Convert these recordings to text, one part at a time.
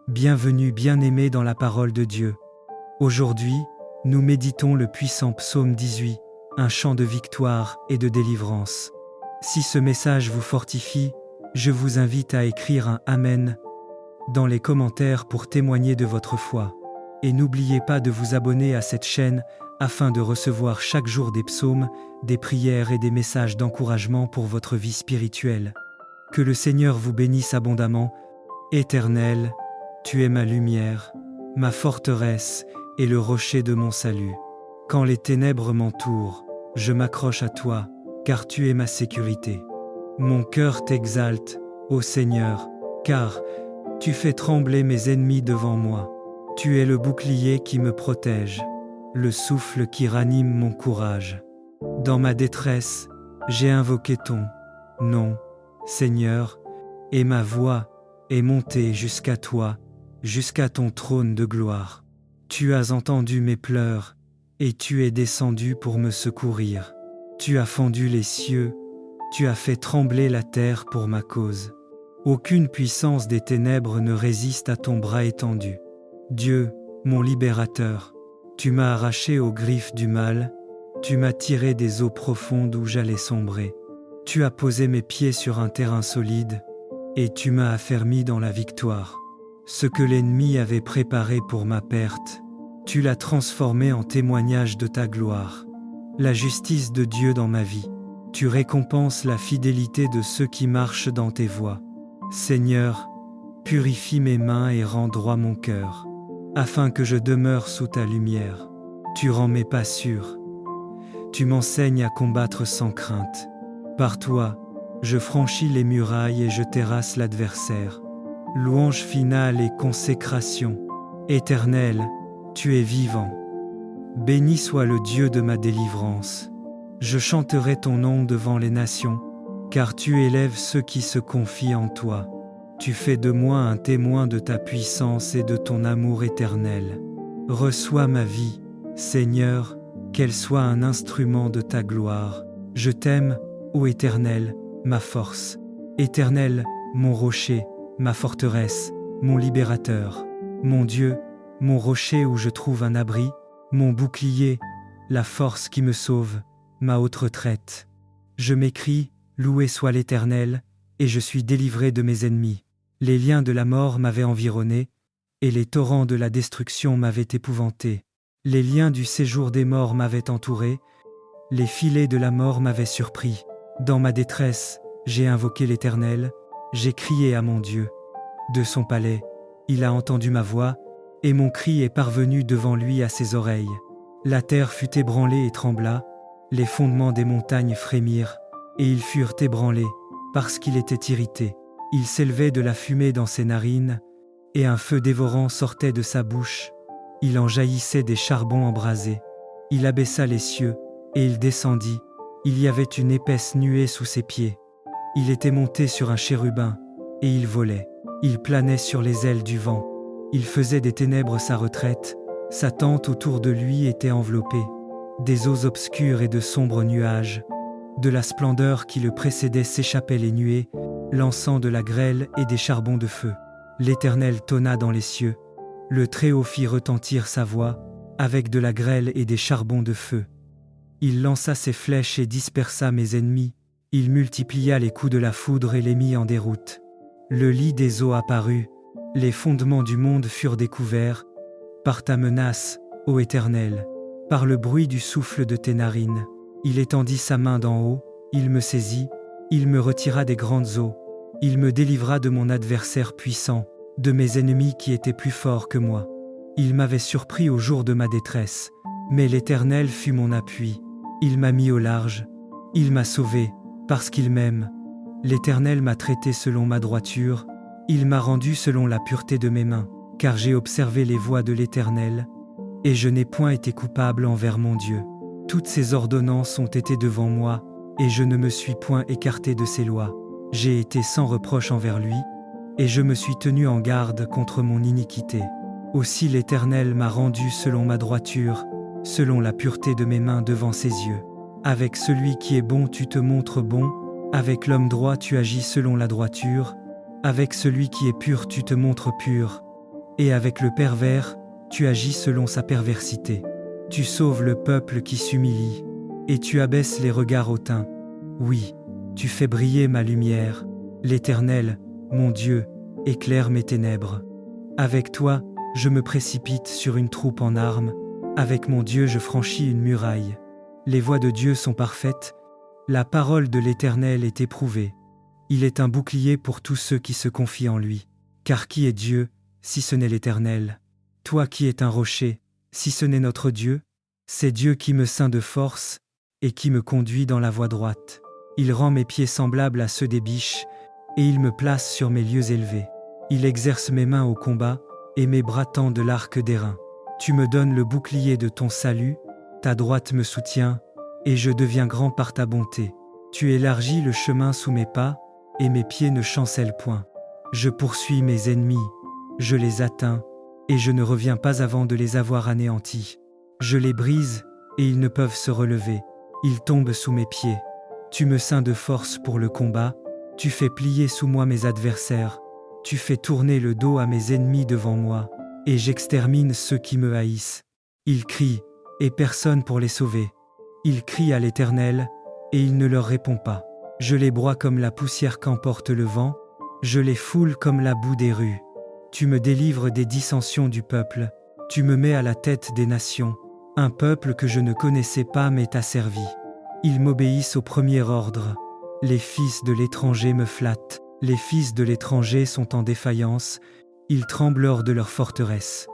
Bienvenue bien-aimés dans la parole de Dieu. Aujourd'hui, nous méditons le puissant psaume 18, un chant de victoire et de délivrance. Si ce message vous fortifie, je vous invite à écrire un Amen dans les commentaires pour témoigner de votre foi. Et n'oubliez pas de vous abonner à cette chaîne afin de recevoir chaque jour des psaumes, des prières et des messages d'encouragement pour votre vie spirituelle. Que le Seigneur vous bénisse abondamment. Éternel, tu es ma lumière, ma forteresse et le rocher de mon salut. Quand les ténèbres m'entourent, je m'accroche à toi, car tu es ma sécurité. Mon cœur t'exalte, ô Seigneur, car tu fais trembler mes ennemis devant moi. Tu es le bouclier qui me protège, le souffle qui ranime mon courage. Dans ma détresse, j'ai invoqué ton nom, Seigneur, et ma voix est montée jusqu'à toi, jusqu'à ton trône de gloire. Tu as entendu mes pleurs, et tu es descendu pour me secourir. Tu as fendu les cieux, tu as fait trembler la terre pour ma cause. Aucune puissance des ténèbres ne résiste à ton bras étendu. Dieu, mon libérateur, tu m'as arraché aux griffes du mal, tu m'as tiré des eaux profondes où j'allais sombrer. Tu as posé mes pieds sur un terrain solide, et tu m'as affermi dans la victoire. Ce que l'ennemi avait préparé pour ma perte, tu l'as transformé en témoignage de ta gloire. La justice de Dieu dans ma vie, tu récompenses la fidélité de ceux qui marchent dans tes voies. Seigneur, purifie mes mains et rends droit mon cœur, afin que je demeure sous ta lumière. Tu rends mes pas sûrs. Tu m'enseignes à combattre sans crainte. Par toi, je franchis les murailles et je terrasse l'adversaire. Louange finale et consécration. Éternel, tu es vivant. Béni soit le Dieu de ma délivrance. Je chanterai ton nom devant les nations, car tu élèves ceux qui se confient en toi. Tu fais de moi un témoin de ta puissance et de ton amour éternel. Reçois ma vie, Seigneur, qu'elle soit un instrument de ta gloire. Je t'aime, ô Éternel, ma force. Éternel, mon rocher, ma forteresse, mon libérateur. Mon Dieu, mon rocher où je trouve un abri, mon bouclier, la force qui me sauve, ma haute retraite. Je m'écrie, loué soit l'Éternel, et je suis délivré de mes ennemis. Les liens de la mort m'avaient environné, et les torrents de la destruction m'avaient épouvanté. Les liens du séjour des morts m'avaient entouré, les filets de la mort m'avaient surpris. Dans ma détresse, j'ai invoqué l'Éternel, j'ai crié à mon Dieu. De son palais, il a entendu ma voix, et mon cri est parvenu devant lui à ses oreilles. La terre fut ébranlée et trembla, les fondements des montagnes frémirent, et ils furent ébranlés, parce qu'il était irrité. Il s'élevait de la fumée dans ses narines, et un feu dévorant sortait de sa bouche. Il en jaillissait des charbons embrasés. Il abaissa les cieux, et il descendit. Il y avait une épaisse nuée sous ses pieds. Il était monté sur un chérubin, et il volait. Il planait sur les ailes du vent. Il faisait des ténèbres sa retraite. Sa tente autour de lui était enveloppée. Des eaux obscures et de sombres nuages. De la splendeur qui le précédait s'échappaient les nuées, lançant de la grêle et des charbons de feu. L'Éternel tonna dans les cieux. Le Très-Haut fit retentir sa voix, avec de la grêle et des charbons de feu. Il lança ses flèches et dispersa mes ennemis. Il multiplia les coups de la foudre et les mit en déroute. Le lit des eaux apparut. Les fondements du monde furent découverts. Par ta menace, ô Éternel, par le bruit du souffle de tes narines. Il étendit sa main d'en haut, il me saisit, il me retira des grandes eaux. Il me délivra de mon adversaire puissant, de mes ennemis qui étaient plus forts que moi. Il m'avait surpris au jour de ma détresse, mais l'Éternel fut mon appui. Il m'a mis au large, il m'a sauvé, parce qu'il m'aime. L'Éternel m'a traité selon ma droiture, il m'a rendu selon la pureté de mes mains, car j'ai observé les voies de l'Éternel, et je n'ai point été coupable envers mon Dieu. Toutes ses ordonnances ont été devant moi, et je ne me suis point écarté de ses lois. J'ai été sans reproche envers lui, et je me suis tenu en garde contre mon iniquité. Aussi l'Éternel m'a rendu selon ma droiture, selon la pureté de mes mains devant ses yeux. Avec celui qui est bon tu te montres bon, avec l'homme droit tu agis selon la droiture, avec celui qui est pur tu te montres pur, Et avec le pervers, tu agis selon sa perversité. Tu sauves le peuple qui s'humilie, et tu abaisses les regards hautains. Oui, tu fais briller ma lumière. L'Éternel, mon Dieu, éclaire mes ténèbres. Avec toi, je me précipite sur une troupe en armes. Avec mon Dieu, je franchis une muraille. Les voies de Dieu sont parfaites. La parole de l'Éternel est éprouvée. Il est un bouclier pour tous ceux qui se confient en lui. Car qui est Dieu, si ce n'est l'Éternel? Toi qui es un rocher, si ce n'est notre Dieu? C'est Dieu qui me ceint de force et qui me conduit dans la voie droite. Il rend mes pieds semblables à ceux des biches et il me place sur mes lieux élevés. Il exerce mes mains au combat et mes bras tendent l'arc d'airain. Tu me donnes le bouclier de ton salut, ta droite me soutient et je deviens grand par ta bonté. Tu élargis le chemin sous mes pas et mes pieds ne chancellent point. Je poursuis mes ennemis, je les atteins et je ne reviens pas avant de les avoir anéantis. Je les brise et ils ne peuvent se relever. Ils tombent sous mes pieds. Tu me ceins de force pour le combat. Tu fais plier sous moi mes adversaires. Tu fais tourner le dos à mes ennemis devant moi. Et j'extermine ceux qui me haïssent. Ils crient, et personne pour les sauver. Ils crient à l'Éternel, et il ne leur répond pas. Je les broie comme la poussière qu'emporte le vent. Je les foule comme la boue des rues. Tu me délivres des dissensions du peuple. Tu me mets à la tête des nations. Un peuple que je ne connaissais pas m'est asservi. Ils m'obéissent au premier ordre. Les fils de l'étranger me flattent. Les fils de l'étranger sont en défaillance. Ils tremblent hors de leur forteresse.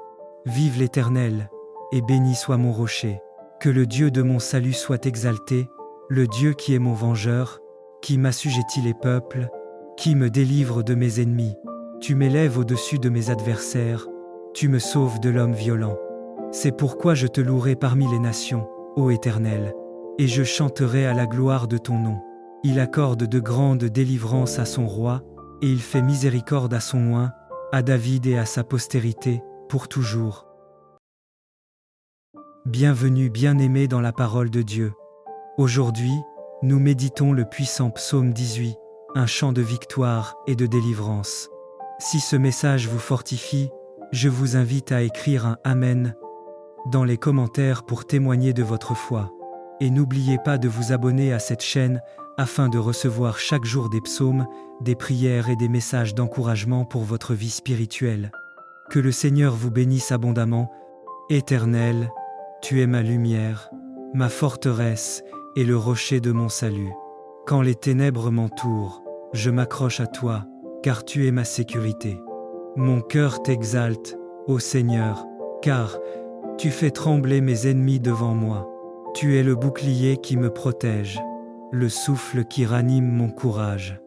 Vive l'Éternel, et béni soit mon rocher. Que le Dieu de mon salut soit exalté, le Dieu qui est mon vengeur, qui m'assujettit les peuples, qui me délivre de mes ennemis. Tu m'élèves au-dessus de mes adversaires, tu me sauves de l'homme violent. C'est pourquoi je te louerai parmi les nations, ô Éternel, et je chanterai à la gloire de ton nom. Il accorde de grandes délivrances à son roi, et il fait miséricorde à son oint, à David et à sa postérité, pour toujours. Bienvenue bien-aimés dans la parole de Dieu. Aujourd'hui, nous méditons le puissant psaume 18, un chant de victoire et de délivrance. Si ce message vous fortifie, je vous invite à écrire un Amen dans les commentaires pour témoigner de votre foi. Et n'oubliez pas de vous abonner à cette chaîne afin de recevoir chaque jour des psaumes, des prières et des messages d'encouragement pour votre vie spirituelle. Que le Seigneur vous bénisse abondamment. Éternel, tu es ma lumière, ma forteresse et le rocher de mon salut. Quand les ténèbres m'entourent, je m'accroche à toi, car tu es ma sécurité. Mon cœur t'exalte, ô Seigneur, car tu fais trembler mes ennemis devant moi. Tu es le bouclier qui me protège, le souffle qui ranime mon courage.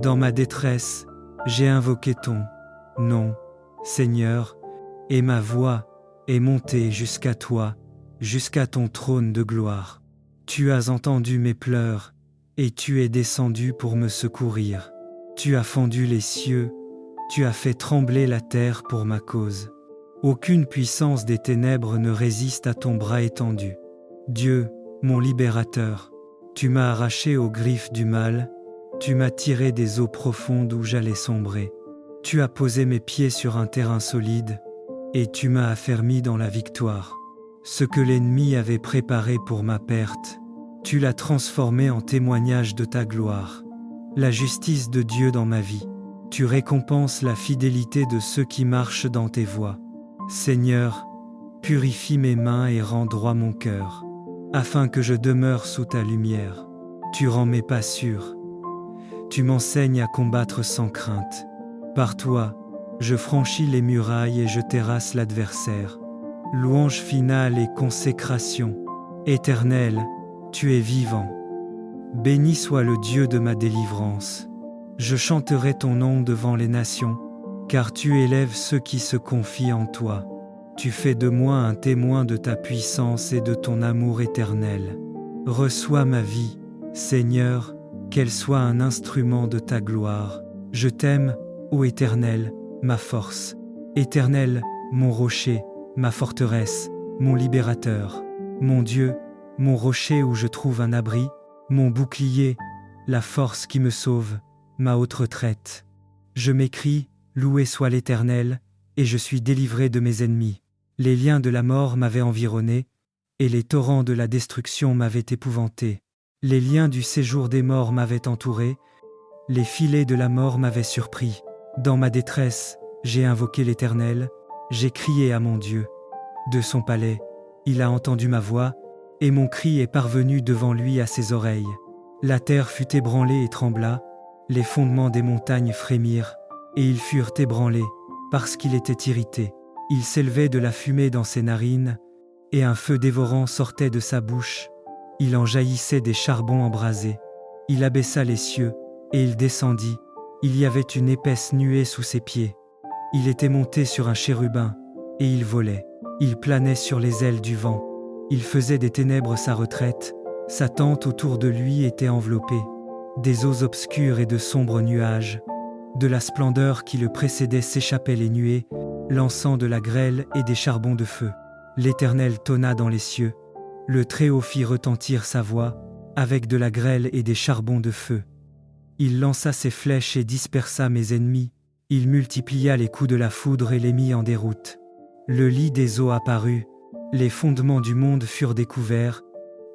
Dans ma détresse, j'ai invoqué ton nom, Seigneur, et ma voix est montée jusqu'à toi, jusqu'à ton trône de gloire. Tu as entendu mes pleurs, et tu es descendu pour me secourir. Tu as fendu les cieux, tu as fait trembler la terre pour ma cause. Aucune puissance des ténèbres ne résiste à ton bras étendu. Dieu, mon libérateur, tu m'as arraché aux griffes du mal, tu m'as tiré des eaux profondes où j'allais sombrer. Tu as posé mes pieds sur un terrain solide, et tu m'as affermi dans la victoire. Ce que l'ennemi avait préparé pour ma perte, tu l'as transformé en témoignage de ta gloire. La justice de Dieu dans ma vie, tu récompenses la fidélité de ceux qui marchent dans tes voies. Seigneur, purifie mes mains et rends droit mon cœur, afin que je demeure sous ta lumière. Tu rends mes pas sûrs. Tu m'enseignes à combattre sans crainte. Par toi, je franchis les murailles et je terrasse l'adversaire. Louange finale et consécration. Éternel, tu es vivant. Béni soit le Dieu de ma délivrance. Je chanterai ton nom devant les nations, car tu élèves ceux qui se confient en toi. Tu fais de moi un témoin de ta puissance et de ton amour éternel. Reçois ma vie, Seigneur, qu'elle soit un instrument de ta gloire. Je t'aime, ô Éternel, ma force. Éternel, mon rocher, ma forteresse, mon libérateur. Mon Dieu, mon rocher où je trouve un abri, mon bouclier, la force qui me sauve, ma haute retraite. Je m'écrie, loué soit l'Éternel, et je suis délivré de mes ennemis. Les liens de la mort m'avaient environné, et les torrents de la destruction m'avaient épouvanté. Les liens du séjour des morts m'avaient entouré, les filets de la mort m'avaient surpris. Dans ma détresse, j'ai invoqué l'Éternel, j'ai crié à mon Dieu. De son palais, il a entendu ma voix, et mon cri est parvenu devant lui à ses oreilles. La terre fut ébranlée et trembla, les fondements des montagnes frémirent, et ils furent ébranlés, parce qu'il était irrité. Il s'élevait de la fumée dans ses narines, et un feu dévorant sortait de sa bouche. Il en jaillissait des charbons embrasés. Il abaissa les cieux, et il descendit. Il y avait une épaisse nuée sous ses pieds. Il était monté sur un chérubin, et il volait. Il planait sur les ailes du vent. Il faisait des ténèbres sa retraite. Sa tente autour de lui était enveloppée. Des eaux obscures et de sombres nuages. De la splendeur qui le précédait s'échappaient les nuées, lançant de la grêle et des charbons de feu. L'Éternel tonna dans les cieux. Le Très-Haut fit retentir sa voix, avec de la grêle et des charbons de feu. Il lança ses flèches et dispersa mes ennemis. Il multiplia les coups de la foudre et les mit en déroute. Le lit des eaux apparut. Les fondements du monde furent découverts.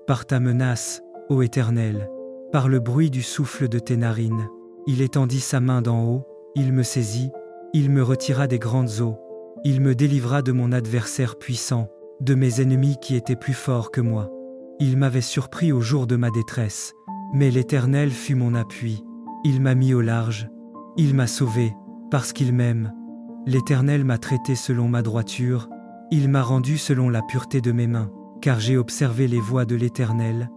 Par ta menace, ô Éternel, par le bruit du souffle de tes narines. Il étendit sa main d'en haut, il me saisit, il me retira des grandes eaux. Il me délivra de mon adversaire puissant, de mes ennemis qui étaient plus forts que moi. Il m'avait surpris au jour de ma détresse, mais l'Éternel fut mon appui. Il m'a mis au large, il m'a sauvé, parce qu'il m'aime. L'Éternel m'a traité selon ma droiture, il m'a rendu selon la pureté de mes mains, car j'ai observé les voies de l'Éternel,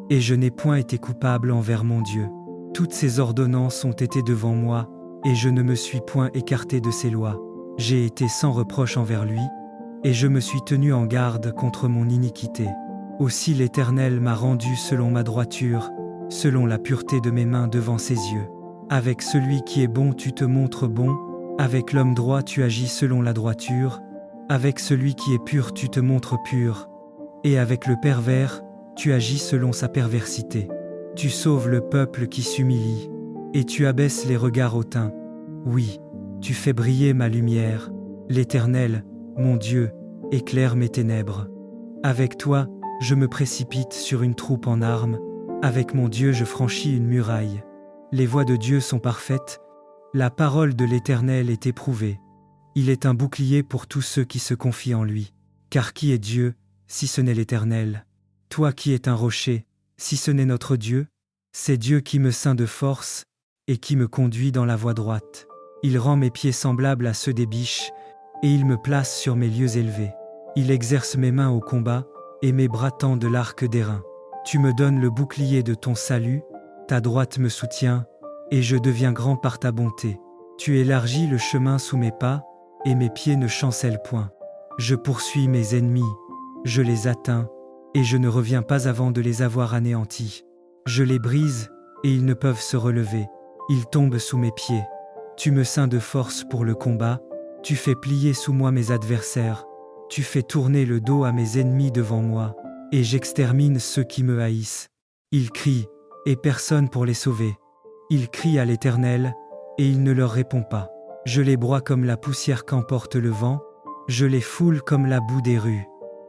et je n'ai point été coupable envers mon Dieu. Toutes ses ordonnances ont été devant moi, et je ne me suis point écarté de ses lois. J'ai été sans reproche envers lui, et je me suis tenu en garde contre mon iniquité. Aussi l'Éternel m'a rendu selon ma droiture, selon la pureté de mes mains devant ses yeux. Avec celui qui est bon tu te montres bon, avec l'homme droit tu agis selon la droiture, avec celui qui est pur tu te montres pur, et avec le pervers tu agis selon sa perversité. Tu sauves le peuple qui s'humilie, et tu abaisses les regards hautains. Oui, tu fais briller ma lumière. L'Éternel, mon Dieu, éclaire mes ténèbres. Avec toi, je me précipite sur une troupe en armes. Avec mon Dieu, je franchis une muraille. Les voies de Dieu sont parfaites. La parole de l'Éternel est éprouvée. Il est un bouclier pour tous ceux qui se confient en lui. Car qui est Dieu, si ce n'est l'Éternel? Toi qui es un rocher, si ce n'est notre Dieu? C'est Dieu qui me ceint de force et qui me conduit dans la voie droite. Il rend mes pieds semblables à ceux des biches, et il me place sur mes lieux élevés. Il exerce mes mains au combat, et mes bras tendent l'arc d'airain. Tu me donnes le bouclier de ton salut, ta droite me soutient, et je deviens grand par ta bonté. Tu élargis le chemin sous mes pas, et mes pieds ne chancellent point. Je poursuis mes ennemis, je les atteins, et je ne reviens pas avant de les avoir anéantis. Je les brise, et ils ne peuvent se relever. Ils tombent sous mes pieds. Tu me ceins de force pour le combat, tu fais plier sous moi mes adversaires, tu fais tourner le dos à mes ennemis devant moi, et j'extermine ceux qui me haïssent. Ils crient, et personne pour les sauver. Ils crient à l'Éternel, et il ne leur répond pas. Je les broie comme la poussière qu'emporte le vent, je les foule comme la boue des rues.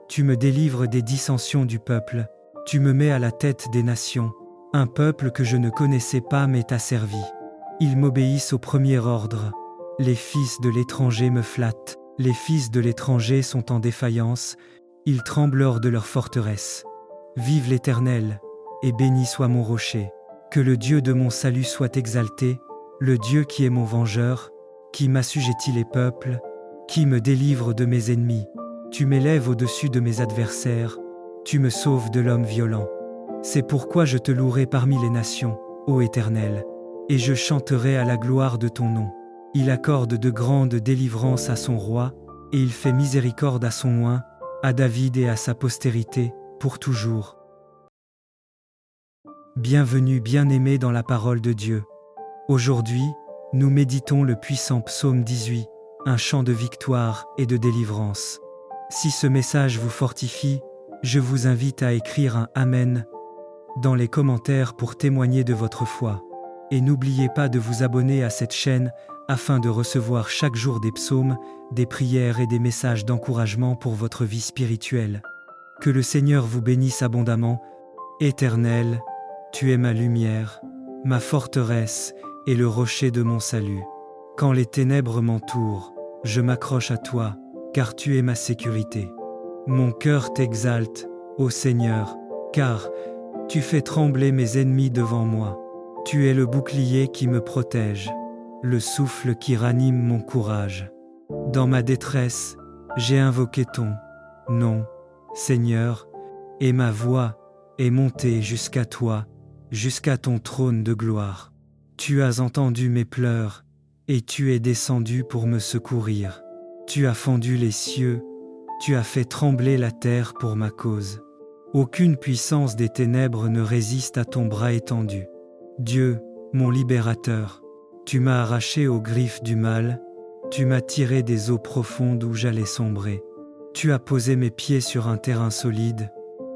Tu me délivres des dissensions du peuple, tu me mets à la tête des nations. Un peuple que je ne connaissais pas m'est asservi. Ils m'obéissent au premier ordre. Les fils de l'étranger me flattent. Les fils de l'étranger sont en défaillance. Ils tremblent hors de leur forteresse. Vive l'Éternel, et béni soit mon rocher. Que le Dieu de mon salut soit exalté, le Dieu qui est mon vengeur, qui m'assujettit les peuples, qui me délivre de mes ennemis. Tu m'élèves au-dessus de mes adversaires, tu me sauves de l'homme violent. C'est pourquoi je te louerai parmi les nations, ô Éternel, et je chanterai à la gloire de ton nom. Il accorde de grandes délivrances à son roi, et il fait miséricorde à son oint, à David et à sa postérité, pour toujours. Bienvenue bien-aimés dans la parole de Dieu. Aujourd'hui, nous méditons le puissant psaume 18, un chant de victoire et de délivrance. Si ce message vous fortifie, je vous invite à écrire un Amen dans les commentaires pour témoigner de votre foi. Et n'oubliez pas de vous abonner à cette chaîne afin de recevoir chaque jour des psaumes, des prières et des messages d'encouragement pour votre vie spirituelle. Que le Seigneur vous bénisse abondamment. Éternel, tu es ma lumière, ma forteresse et le rocher de mon salut. Quand les ténèbres m'entourent, je m'accroche à toi, car tu es ma sécurité. Mon cœur t'exalte, ô Seigneur, car tu fais trembler mes ennemis devant moi. Tu es le bouclier qui me protège, le souffle qui ranime mon courage. Dans ma détresse, j'ai invoqué ton nom, Seigneur, et ma voix est montée jusqu'à toi, jusqu'à ton trône de gloire. Tu as entendu mes pleurs, et tu es descendu pour me secourir. Tu as fendu les cieux, tu as fait trembler la terre pour ma cause. Aucune puissance des ténèbres ne résiste à ton bras étendu. Dieu, mon libérateur, tu m'as arraché aux griffes du mal, tu m'as tiré des eaux profondes où j'allais sombrer. Tu as posé mes pieds sur un terrain solide,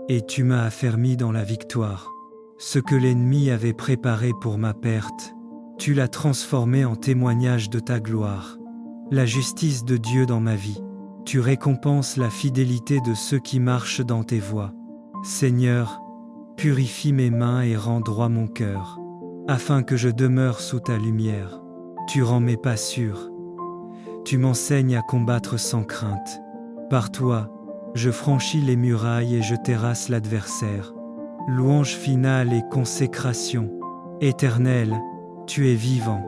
et tu m'as affermi dans la victoire. Ce que l'ennemi avait préparé pour ma perte, tu l'as transformé en témoignage de ta gloire. La justice de Dieu dans ma vie, tu récompenses la fidélité de ceux qui marchent dans tes voies. Seigneur, purifie mes mains et rends droit mon cœur, afin que je demeure sous ta lumière. Tu rends mes pas sûrs. Tu m'enseignes à combattre sans crainte. Par toi, je franchis les murailles et je terrasse l'adversaire. Louange finale et consécration. Éternel, tu es vivant.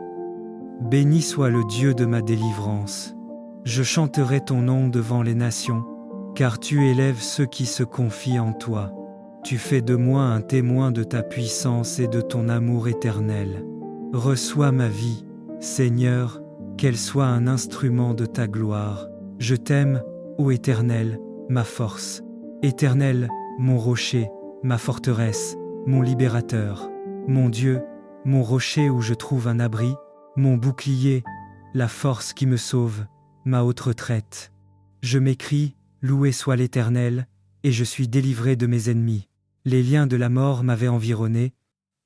Béni soit le Dieu de ma délivrance. Je chanterai ton nom devant les nations, car tu élèves ceux qui se confient en toi. Tu fais de moi un témoin de ta puissance et de ton amour éternel. Reçois ma vie, Seigneur, qu'elle soit un instrument de ta gloire. Je t'aime, ô Éternel, ma force. Éternel, mon rocher, ma forteresse, mon libérateur. Mon Dieu, mon rocher où je trouve un abri, mon bouclier, la force qui me sauve, ma haute retraite. Je m'écrie, loué soit l'Éternel, et je suis délivré de mes ennemis. Les liens de la mort m'avaient environné,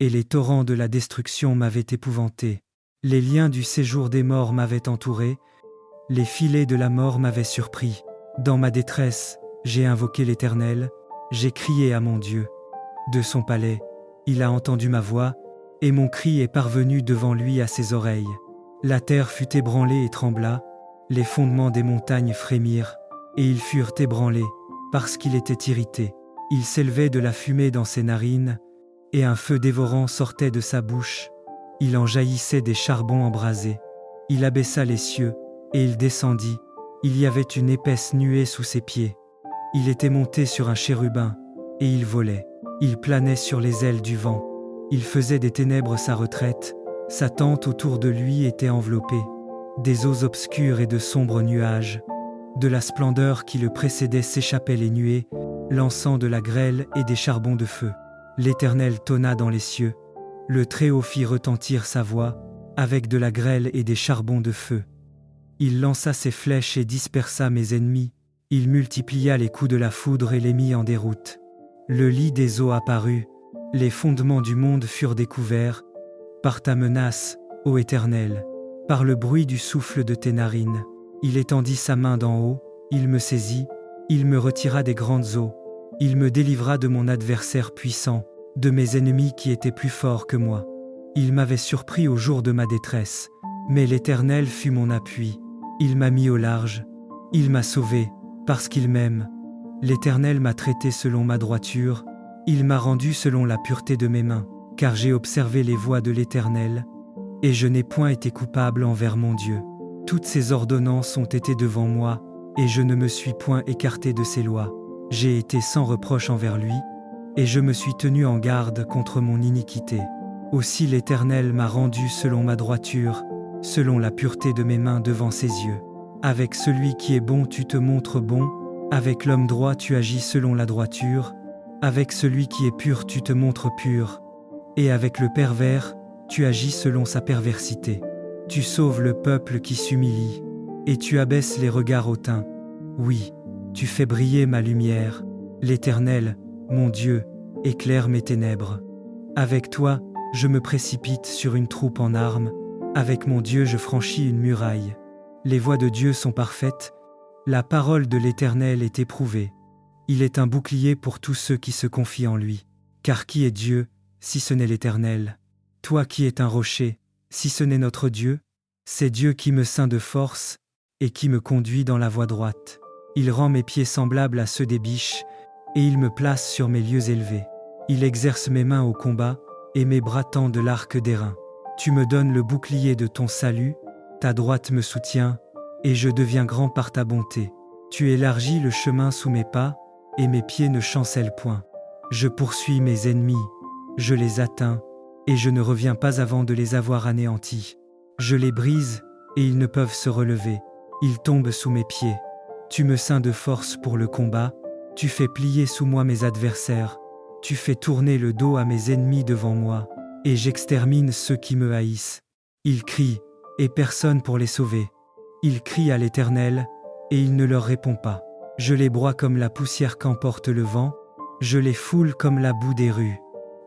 et les torrents de la destruction m'avaient épouvanté. Les liens du séjour des morts m'avaient entouré, les filets de la mort m'avaient surpris. Dans ma détresse, j'ai invoqué l'Éternel, j'ai crié à mon Dieu. De son palais, il a entendu ma voix, et mon cri est parvenu devant lui à ses oreilles. La terre fut ébranlée et trembla, les fondements des montagnes frémirent, et ils furent ébranlés, parce qu'il était irrité. Il s'élevait de la fumée dans ses narines, et un feu dévorant sortait de sa bouche. Il en jaillissait des charbons embrasés. Il abaissa les cieux, et il descendit. Il y avait une épaisse nuée sous ses pieds. Il était monté sur un chérubin, et il volait. Il planait sur les ailes du vent. Il faisait des ténèbres sa retraite. Sa tente autour de lui était enveloppée. Des eaux obscures et de sombres nuages. De la splendeur qui le précédait s'échappaient les nuées, lançant de la grêle et des charbons de feu. L'Éternel tonna dans les cieux. Le Très-Haut fit retentir sa voix, avec de la grêle et des charbons de feu. Il lança ses flèches et dispersa mes ennemis. Il multiplia les coups de la foudre et les mit en déroute. Le lit des eaux apparut. Les fondements du monde furent découverts. Par ta menace, ô Éternel, par le bruit du souffle de tes narines. Il étendit sa main d'en haut, il me saisit, il me retira des grandes eaux. Il me délivra de mon adversaire puissant, de mes ennemis qui étaient plus forts que moi. Il m'avait surpris au jour de ma détresse, mais l'Éternel fut mon appui. Il m'a mis au large, il m'a sauvé, parce qu'il m'aime. L'Éternel m'a traité selon ma droiture, il m'a rendu selon la pureté de mes mains, car j'ai observé les voies de l'Éternel, et je n'ai point été coupable envers mon Dieu. Toutes ses ordonnances ont été devant moi, et je ne me suis point écarté de ses lois. J'ai été sans reproche envers lui, et je me suis tenu en garde contre mon iniquité. Aussi l'Éternel m'a rendu selon ma droiture, selon la pureté de mes mains devant ses yeux. Avec celui qui est bon tu te montres bon, avec l'homme droit tu agis selon la droiture, avec celui qui est pur tu te montres pur, et avec le pervers tu agis selon sa perversité. Tu sauves le peuple qui s'humilie, et tu abaisses les regards hautains. Oui, tu fais briller ma lumière. L'Éternel, mon Dieu, éclaire mes ténèbres. Avec toi, je me précipite sur une troupe en armes. Avec mon Dieu, je franchis une muraille. Les voies de Dieu sont parfaites. La parole de l'Éternel est éprouvée. Il est un bouclier pour tous ceux qui se confient en lui. Car qui est Dieu, si ce n'est l'Éternel? Toi qui es un rocher, si ce n'est notre Dieu? C'est Dieu qui me ceint de force et qui me conduit dans la voie droite. Il rend mes pieds semblables à ceux des biches, et il me place sur mes lieux élevés. Il exerce mes mains au combat, et mes bras tendent l'arc d'airain. Tu me donnes le bouclier de ton salut, ta droite me soutient, et je deviens grand par ta bonté. Tu élargis le chemin sous mes pas, et mes pieds ne chancellent point. Je poursuis mes ennemis, je les atteins, et je ne reviens pas avant de les avoir anéantis. Je les brise, et ils ne peuvent se relever. Ils tombent sous mes pieds. Tu me ceins de force pour le combat, tu fais plier sous moi mes adversaires, tu fais tourner le dos à mes ennemis devant moi, et j'extermine ceux qui me haïssent. Ils crient, et personne pour les sauver. Ils crient à l'Éternel, et il ne leur répond pas. Je les broie comme la poussière qu'emporte le vent, je les foule comme la boue des rues.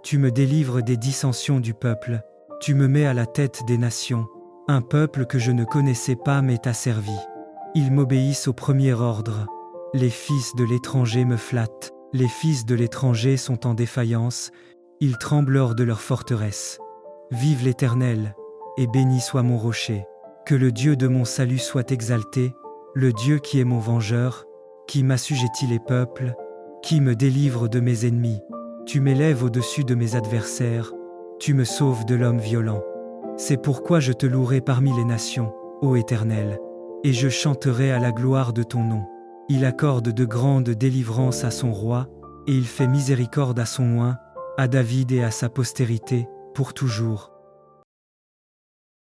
Tu me délivres des dissensions du peuple, tu me mets à la tête des nations. Un peuple que je ne connaissais pas m'est asservi. Ils m'obéissent au premier ordre. Les fils de l'étranger me flattent. Les fils de l'étranger sont en défaillance. Ils tremblent hors de leur forteresse. Vive l'Éternel, et béni soit mon rocher. Que le Dieu de mon salut soit exalté, le Dieu qui est mon vengeur, qui m'assujettit les peuples, qui me délivre de mes ennemis. Tu m'élèves au-dessus de mes adversaires, tu me sauves de l'homme violent. C'est pourquoi je te louerai parmi les nations, ô Éternel, et je chanterai à la gloire de ton nom. Il accorde de grandes délivrances à son roi, et il fait miséricorde à son oint, à David et à sa postérité, pour toujours.